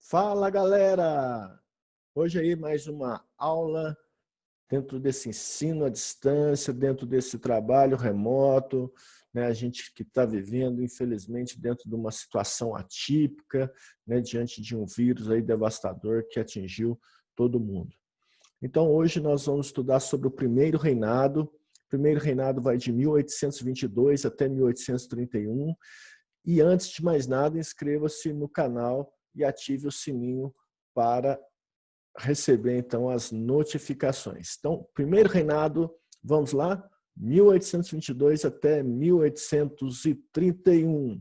Fala, galera! Hoje aí mais uma aula dentro desse ensino à distância, dentro desse trabalho remoto, né? A gente que está vivendo, infelizmente, dentro de uma situação atípica, né? Diante de um vírus aí devastador que atingiu todo mundo. Então, hoje nós vamos estudar sobre o primeiro reinado. O primeiro reinado vai de 1822 até 1831. E antes de mais nada, inscreva-se no canal e ative o sininho para receber então as notificações. Então, primeiro reinado, vamos lá, 1822 até 1831.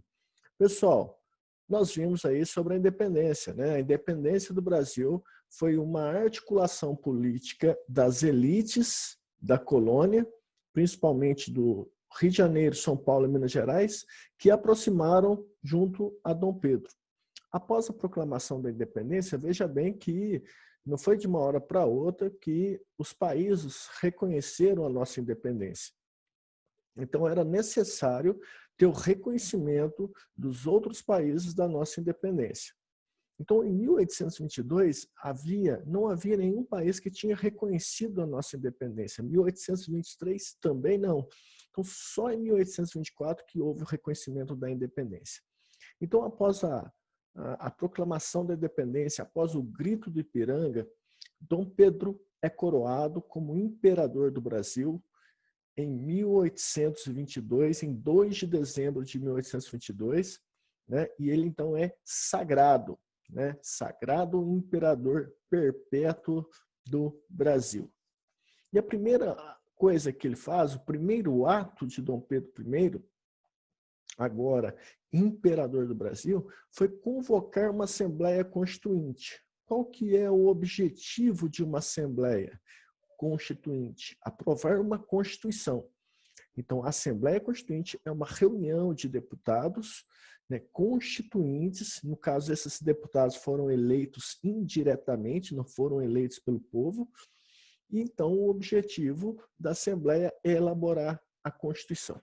Pessoal, nós vimos aí sobre a independência, né? A independência do Brasil foi uma articulação política das elites da colônia, principalmente do Rio de Janeiro, São Paulo e Minas Gerais, que aproximaram junto a Dom Pedro. Após a proclamação da independência, veja bem que não foi de uma hora para outra que os países reconheceram a nossa independência. Então, era necessário ter o reconhecimento dos outros países da nossa independência. Então, em 1822, não havia nenhum país que tinha reconhecido a nossa independência. Em 1823, também não. Então, só em 1824 que houve o reconhecimento da independência. Então, após a proclamação da independência, após o grito do Ipiranga, Dom Pedro é coroado como imperador do Brasil em 1822, em 2 de dezembro de 1822, né? E ele então é sagrado, né? Sagrado imperador perpétuo do Brasil. E a primeira coisa que ele faz, o primeiro ato de Dom Pedro I, agora imperador do Brasil, foi convocar uma Assembleia Constituinte. Qual que é o objetivo de uma Assembleia Constituinte? Aprovar uma Constituição. Então, a Assembleia Constituinte é uma reunião de deputados, né, constituintes. No caso, esses deputados foram eleitos indiretamente, não foram eleitos pelo povo. E, então, o objetivo da Assembleia é elaborar a Constituição.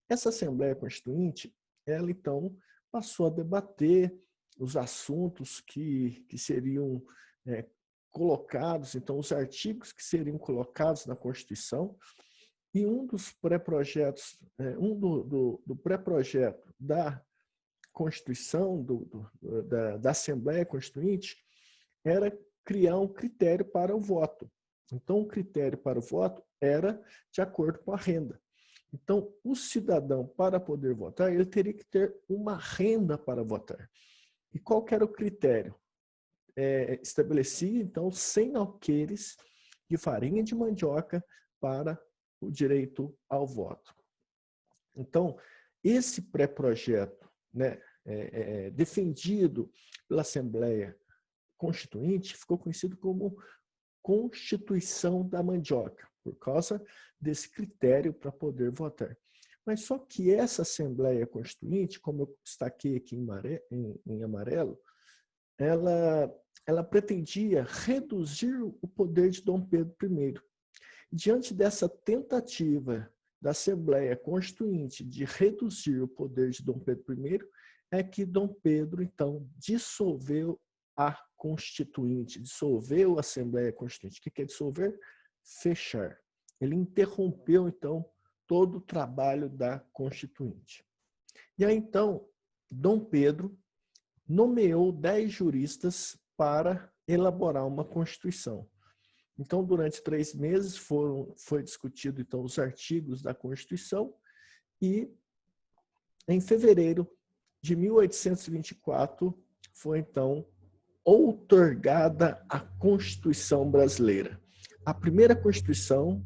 Essa Assembleia Constituinte, ela, então, passou a debater os assuntos que seriam colocados, então, os artigos que seriam colocados na Constituição. E um dos pré-projetos, do pré-projeto da Constituição, da Assembleia Constituinte, era criar um critério para o voto. Então, o critério para o voto era de acordo com a renda. Então, o cidadão, para poder votar, ele teria que ter uma renda para votar. E qual que era o critério? Estabelecia, então, 100 alqueires de farinha de mandioca para o direito ao voto. Então, esse pré-projeto, né, defendido pela Assembleia Constituinte, ficou conhecido como Constituição da Mandioca, por causa desse critério para poder votar. Mas só que essa Assembleia Constituinte, como eu destaquei aqui em amarelo, ela pretendia reduzir o poder de Dom Pedro I. Diante dessa tentativa da Assembleia Constituinte de reduzir o poder de Dom Pedro I, é que Dom Pedro, então, dissolveu a Constituinte, dissolveu a Assembleia Constituinte. O que é dissolver? Fechar. Ele interrompeu, então, todo o trabalho da Constituinte. E aí, então, Dom Pedro nomeou 10 juristas para elaborar uma Constituição. Então, durante 3 meses foi discutido então, os artigos da Constituição e, em fevereiro de 1824, foi então outorgada a Constituição brasileira. A primeira Constituição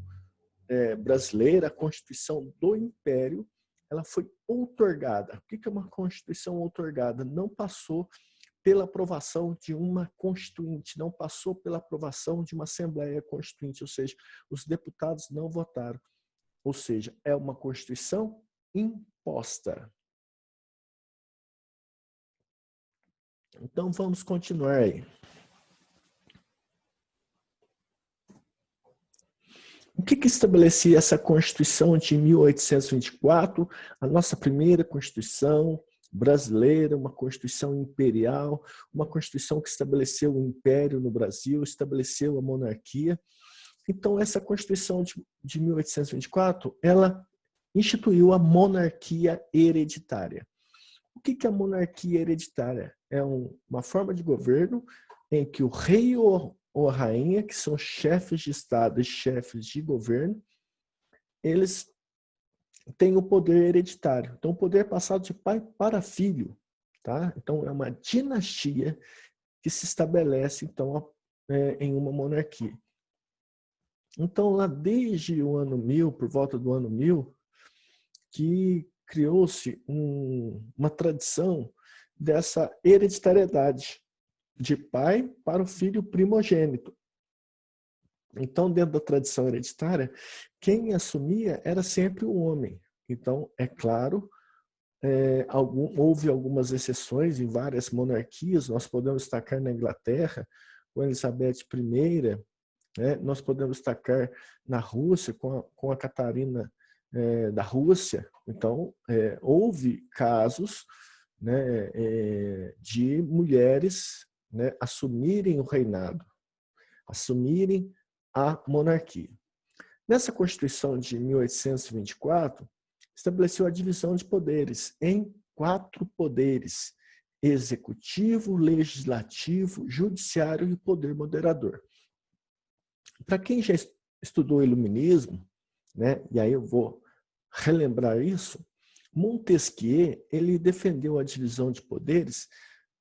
brasileira, a Constituição do Império, ela foi outorgada. O que é uma Constituição outorgada? Não passou pela aprovação de uma Constituinte, não passou pela aprovação de uma Assembleia Constituinte, ou seja, os deputados não votaram. Ou seja, é uma Constituição imposta. Então, vamos continuar aí. O que estabelecia essa Constituição de 1824, a nossa primeira Constituição brasileira, uma Constituição imperial, uma Constituição que estabeleceu o império no Brasil, estabeleceu a monarquia. Então, essa Constituição de 1824, ela instituiu a monarquia hereditária. O que é a monarquia hereditária? É uma forma de governo em que o rei ou a rainha, que são chefes de Estado e chefes de governo, eles têm o poder hereditário. Então, o poder é passado de pai para filho. Tá? Então, é uma dinastia que se estabelece então, em uma monarquia. Então, lá desde o ano 1000, por volta do ano 1000, que criou-se uma tradição dessa hereditariedade de pai para o filho primogênito. Então, dentro da tradição hereditária, quem assumia era sempre o homem. Então, é claro, houve algumas exceções em várias monarquias. Nós podemos destacar na Inglaterra, com Elizabeth I, né? Nós podemos destacar na Rússia, com a Catarina da Rússia. Então, houve casos, né, de mulheres, né, assumirem o reinado, assumirem a monarquia. Nessa Constituição de 1824, estabeleceu a divisão de poderes em 4 poderes: executivo, legislativo, judiciário e poder moderador. Para quem já estudou iluminismo, né, e aí eu vou relembrar isso, Montesquieu ele defendeu a divisão de poderes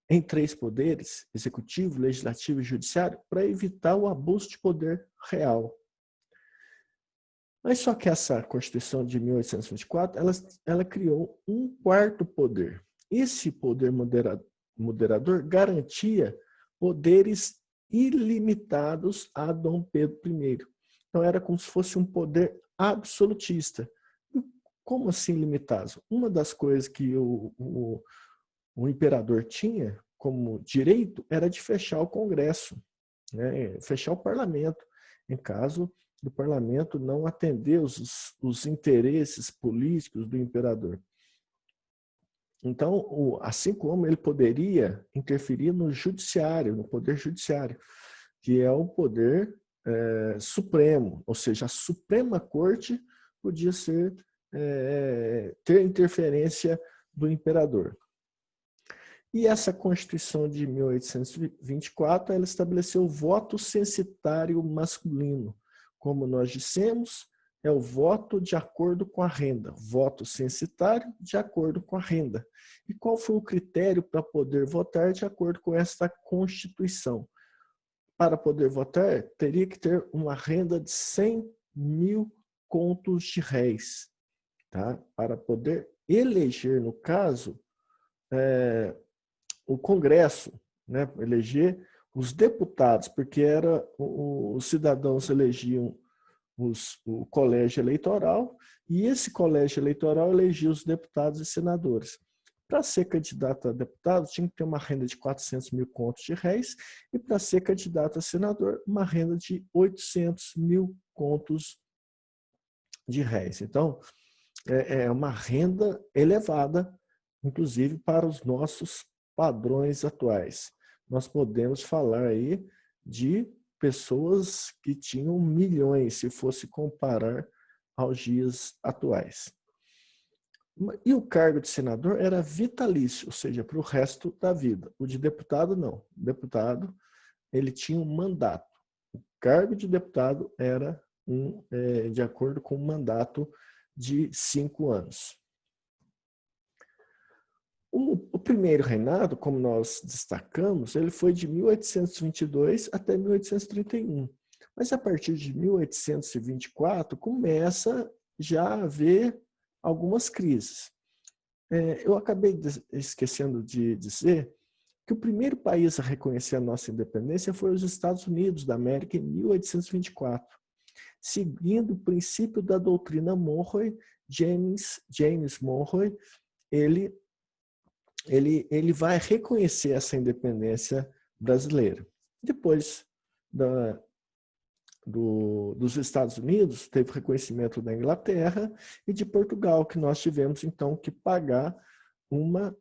em 3 poderes, executivo, legislativo e judiciário, para evitar o abuso de poder real. Mas só que essa Constituição de 1824, ela criou um 4º poder. Esse poder moderador garantia poderes ilimitados a Dom Pedro I. Então era como se fosse um poder absolutista. Como assim limitados? Uma das coisas que o imperador tinha como direito era de fechar o Congresso, né? Fechar o parlamento, em caso do parlamento não atender os interesses políticos do imperador. Então, assim como ele poderia interferir no judiciário, no poder judiciário, que é o poder supremo, ou seja, a Suprema Corte podia ter interferência do imperador. E essa Constituição de 1824, ela estabeleceu o voto censitário masculino. Como nós dissemos, é o voto de acordo com a renda. Voto censitário de acordo com a renda. E qual foi o critério para poder votar de acordo com esta Constituição? Para poder votar, teria que ter uma renda de 100 mil contos de réis. Tá? Para poder eleger, no caso, o Congresso, né? Eleger os deputados, porque os cidadãos elegiam o colégio eleitoral, e esse colégio eleitoral elegia os deputados e senadores. Para ser candidato a deputado, tinha que ter uma renda de 400 mil contos de réis, e para ser candidato a senador, uma renda de 800 mil contos de réis. Então, é uma renda elevada, inclusive para os nossos padrões atuais. Nós podemos falar aí de pessoas que tinham milhões, se fosse comparar aos dias atuais. E o cargo de senador era vitalício, ou seja, para o resto da vida. O de deputado, não. O deputado, ele tinha um mandato. O cargo de deputado era de acordo com um mandato de 5 anos. O primeiro reinado, como nós destacamos, ele foi de 1822 até 1831. Mas a partir de 1824 começa já a haver algumas crises. Eu acabei esquecendo de dizer que o primeiro país a reconhecer a nossa independência foi os Estados Unidos da América em 1824, seguindo o princípio da doutrina Monroe. James Monroe, ele vai reconhecer essa independência brasileira. Depois dos Estados Unidos, teve reconhecimento da Inglaterra e de Portugal, que nós tivemos, então, que pagar uma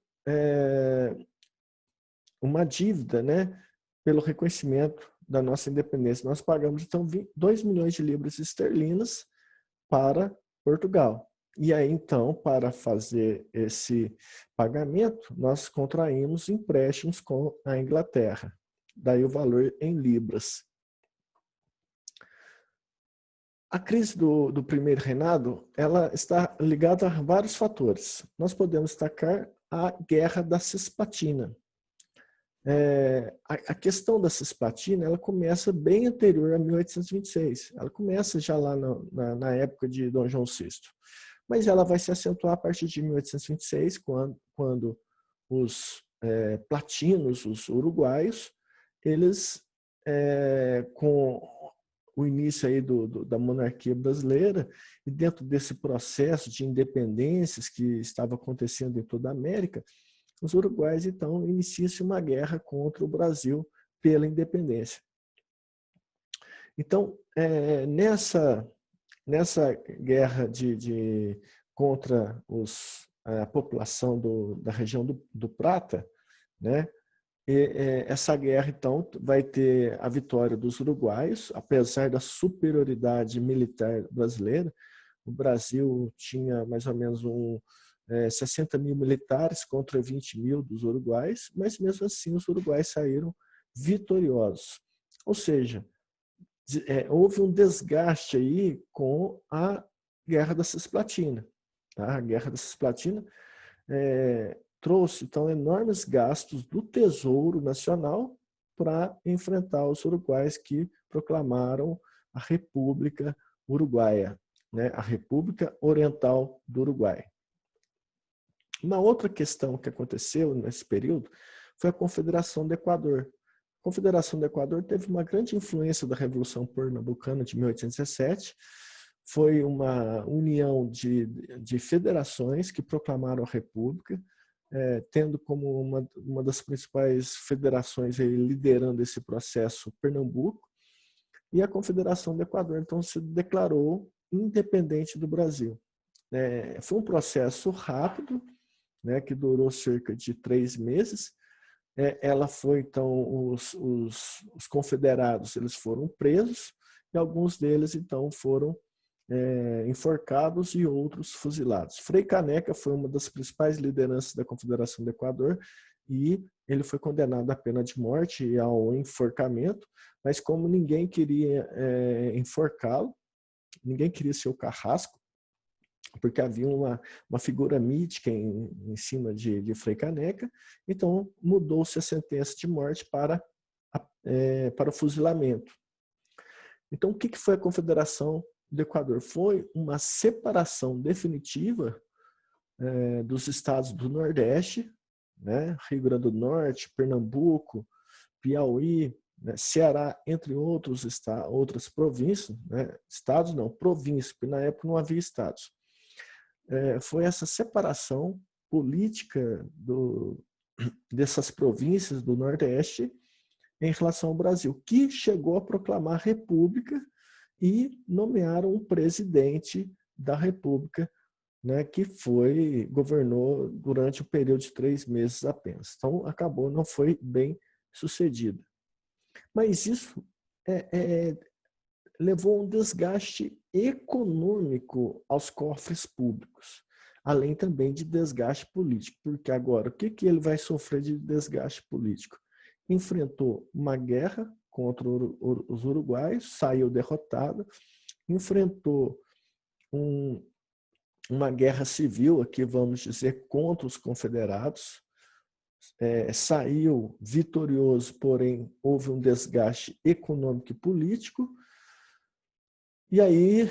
uma dívida, né, pelo reconhecimento da nossa independência. Nós pagamos, então, 2 milhões de libras esterlinas para Portugal. E aí, então, para fazer esse pagamento, nós contraímos empréstimos com a Inglaterra. Daí o valor em libras. A crise do primeiro reinado, ela está ligada a vários fatores. Nós podemos destacar a Guerra da Cisplatina. A questão da Cisplatina, ela começa bem anterior a 1826. Ela começa já lá na época de Dom João VI. Mas ela vai se acentuar a partir de 1826, quando os platinos, os uruguaios, eles, com o início aí da monarquia brasileira, e dentro desse processo de independências que estava acontecendo em toda a América, os uruguaios, então, iniciam-se uma guerra contra o Brasil pela independência. Então, nessa guerra contra a população da região do Prata, né, essa guerra, então, vai ter a vitória dos uruguaios, apesar da superioridade militar brasileira. O Brasil tinha mais ou menos 60 mil militares contra 20 mil dos uruguaios, mas mesmo assim os uruguaios saíram vitoriosos. Ou seja, houve um desgaste aí com a Guerra da Cisplatina. Tá? A Guerra da Cisplatina trouxe, então, enormes gastos do Tesouro Nacional para enfrentar os uruguaios que proclamaram a República Uruguaia, né? A República Oriental do Uruguai. Uma outra questão que aconteceu nesse período foi a Confederação do Equador. A Confederação do Equador teve uma grande influência da Revolução Pernambucana de 1817. Foi uma união de federações que proclamaram a República, tendo como uma das principais federações aí, liderando esse processo Pernambuco. E a Confederação do Equador, então, se declarou independente do Brasil. Foi um processo rápido, né, que durou cerca de 3 meses. Ela foi, então, os confederados, eles foram presos, e alguns deles, então, foram enforcados e outros fuzilados. Frei Caneca foi uma das principais lideranças da Confederação do Equador, e ele foi condenado à pena de morte e ao enforcamento, mas como ninguém queria enforcá-lo, ninguém queria ser o carrasco, porque havia uma figura mítica em cima de Frei Caneca, então mudou-se a sentença de morte para o fuzilamento. Então, o que foi a Confederação do Equador? Foi uma separação definitiva dos estados do Nordeste, né? Rio Grande do Norte, Pernambuco, Piauí, né? Ceará, entre outras províncias, né? Estados não, províncias, porque na época não havia estados. Foi essa separação política dessas províncias do Nordeste em relação ao Brasil, que chegou a proclamar república e nomearam um presidente da república, né, que governou durante um período de 3 meses apenas. Então, não foi bem sucedido. Mas isso levou a um desgaste econômico aos cofres públicos, além também de desgaste político, porque agora, o que ele vai sofrer de desgaste político? Enfrentou uma guerra contra os uruguaios, saiu derrotado, enfrentou uma guerra civil, aqui vamos dizer, contra os confederados, saiu vitorioso, porém houve um desgaste econômico e político. E aí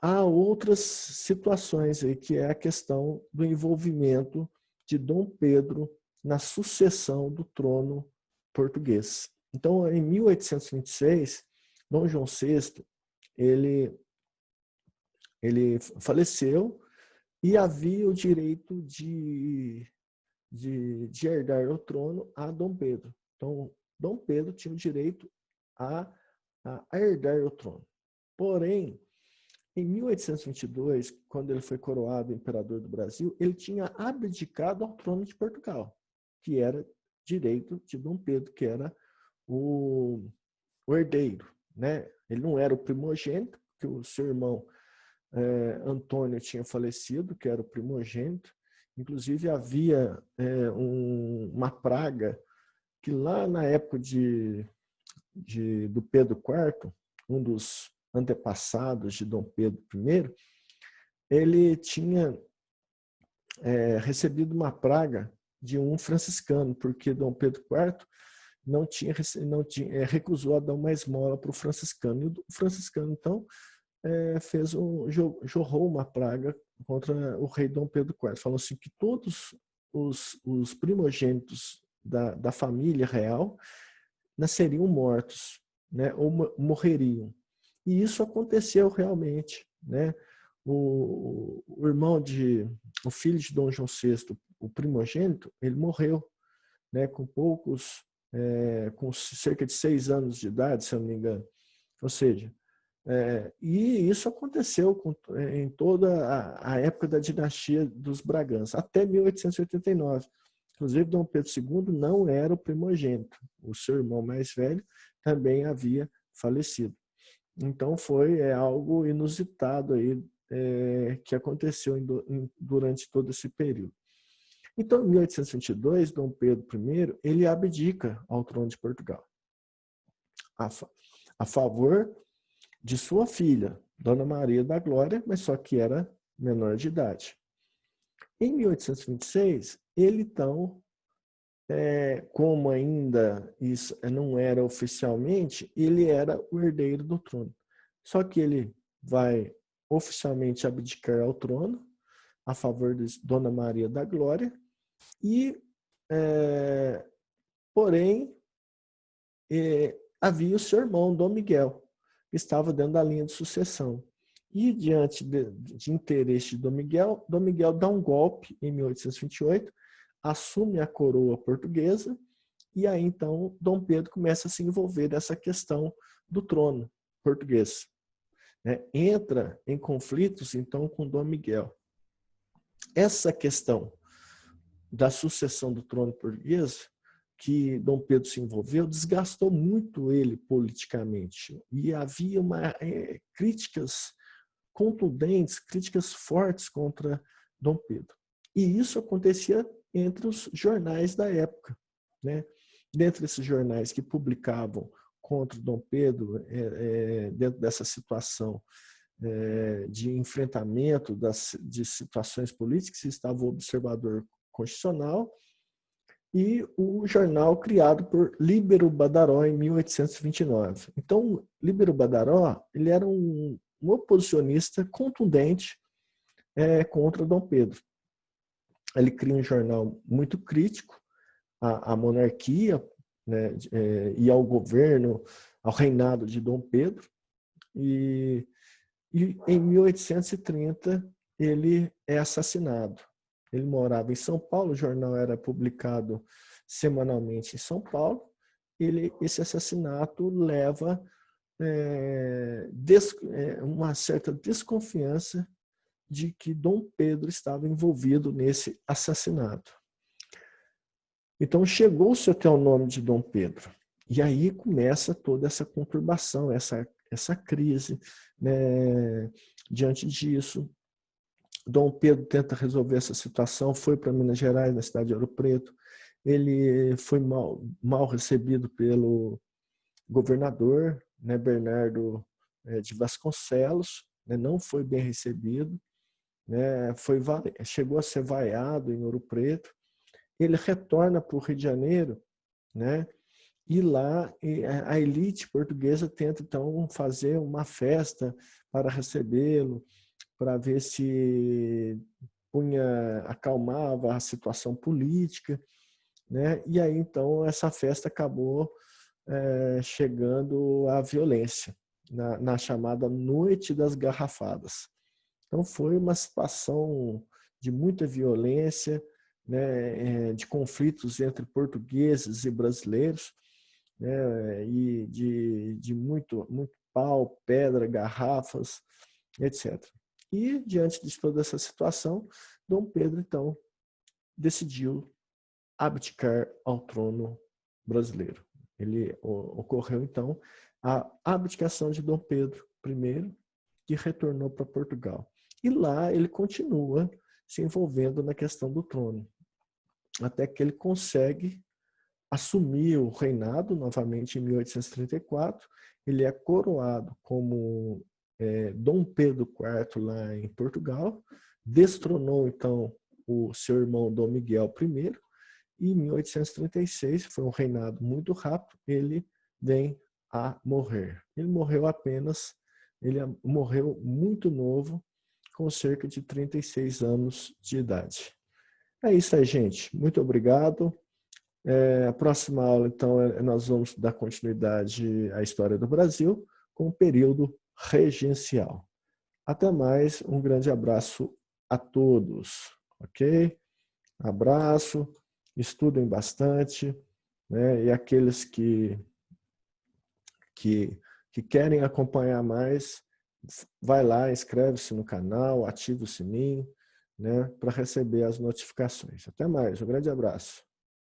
há outras situações aí, que é a questão do envolvimento de Dom Pedro na sucessão do trono português. Então, em 1826, Dom João VI, ele faleceu e havia o direito de herdar o trono a Dom Pedro. Então, Dom Pedro tinha o direito a herdar o trono. Porém, Em 1822, quando ele foi coroado imperador do Brasil, ele tinha abdicado ao trono de Portugal, que era direito de Dom Pedro, que era o herdeiro, né? Ele não era o primogênito, que o seu irmão Antônio tinha falecido, que era o primogênito. Inclusive havia uma praga que lá na época do Pedro IV, um dos antepassados de Dom Pedro I, ele tinha recebido uma praga de um franciscano, porque Dom Pedro IV recusou a dar uma esmola para o franciscano. E o franciscano, então, jorrou uma praga contra o rei Dom Pedro IV. Falou assim que todos os primogênitos da família real nasceriam mortos, né, ou morreriam. E isso aconteceu realmente, né? O filho de Dom João VI, o primogênito, ele morreu, né, com cerca de 6 anos de idade, se eu não me engano. Ou seja, e isso aconteceu em toda a época da dinastia dos Bragança, até 1889. Inclusive, Dom Pedro II não era o primogênito. O seu irmão mais velho também havia falecido. Então, foi algo inusitado aí, que aconteceu durante todo esse período. Então, em 1822, Dom Pedro I, ele abdica ao trono de Portugal, a favor de sua filha, Dona Maria da Glória, mas só que era menor de idade. Em 1826, ele então, como ainda isso não era oficialmente, ele era o herdeiro do trono. Só que ele vai oficialmente abdicar ao trono a favor de Dona Maria da Glória e, porém, havia o seu irmão, Dom Miguel, que estava dentro da linha de sucessão. E, diante de interesse de Dom Miguel dá um golpe em 1828, assume a coroa portuguesa, e aí, então, Dom Pedro começa a se envolver nessa questão do trono português. Entra em conflitos, então, com Dom Miguel. Essa questão da sucessão do trono português, que Dom Pedro se envolveu, desgastou muito ele politicamente. E havia críticas contundentes, críticas fortes contra Dom Pedro. E isso acontecia entre os jornais da época, né? Dentre esses jornais que publicavam contra Dom Pedro, dentro dessa situação de enfrentamento de situações políticas, estava o Observador Constitucional e o jornal criado por Líbero Badaró em 1829. Então, Líbero Badaró, ele era um oposicionista contundente contra Dom Pedro. Ele cria um jornal muito crítico à monarquia, né, e ao governo, ao reinado de Dom Pedro. E em 1830 ele é assassinado. Ele morava em São Paulo, o jornal era publicado semanalmente em São Paulo. Esse assassinato leva uma certa desconfiança de que Dom Pedro estava envolvido nesse assassinato. Então, chegou-se até o nome de Dom Pedro. E aí começa toda essa conturbação, essa crise, né? Diante disso, Dom Pedro tenta resolver essa situação, foi para Minas Gerais, na cidade de Ouro Preto. Ele foi mal recebido pelo governador, né, Bernardo de Vasconcelos, né, não foi bem recebido, né, chegou a ser vaiado em Ouro Preto. Ele retorna para o Rio de Janeiro, né, e lá a elite portuguesa tenta então fazer uma festa para recebê-lo, para ver se acalmava a situação política, né? E aí então essa festa acabou chegando à violência, na chamada Noite das Garrafadas. Então foi uma situação de muita violência, né, de conflitos entre portugueses e brasileiros, né, e de muito pau, pedra, garrafas, etc. E, diante de toda essa situação, Dom Pedro, então, decidiu abdicar ao trono brasileiro. Ocorreu, então, a abdicação de Dom Pedro I, que retornou para Portugal. E lá ele continua se envolvendo na questão do trono, até que ele consegue assumir o reinado novamente em 1834. Ele é coroado como Dom Pedro IV lá em Portugal, destronou então o seu irmão Dom Miguel I, e em 1836, foi um reinado muito rápido, ele vem a morrer. Ele morreu muito novo, com cerca de 36 anos de idade. É isso aí, gente. Muito obrigado. A próxima aula, então, nós vamos dar continuidade à história do Brasil com o período regencial. Até mais, um grande abraço a todos, ok? Abraço, estudem bastante, né? E aqueles que querem acompanhar mais, vai lá, inscreve-se no canal, ativa o sininho, né? Para receber as notificações. Até mais, um grande abraço.